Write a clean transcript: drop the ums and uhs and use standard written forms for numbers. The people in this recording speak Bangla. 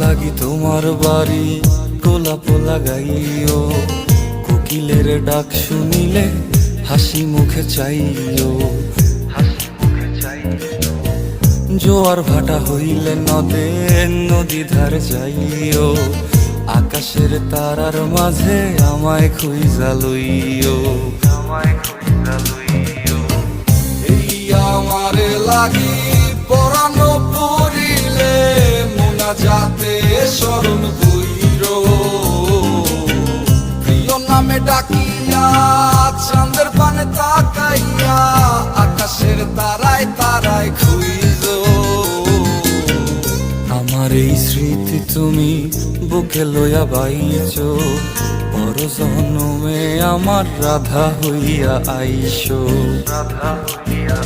লাগি তোমার বাড়ি গোলাপ লাগাইও, কোকিলের ডাক শুনিলে হাসি মুখে চাইও, জোয়ার ভাটা হইলে নদে নদী ধারে যাইও, আকাশের তারার মাঝে আমায় খুঁজা লইও, এই আমারে লাগি পরানো পড়িলে মোনাজাতে স্মরণ কইরো, প্রিয় নামে ডাকিয়া চাঁদের পানে তাকাইয়া আকাশের তারায় তারায় খুঁজো। আমার এই স্মৃতি তুমি বুকে লইয়া বাইছো, পর জন্মে আমার রাধা হইয়া আইসো, রাধা হইয়া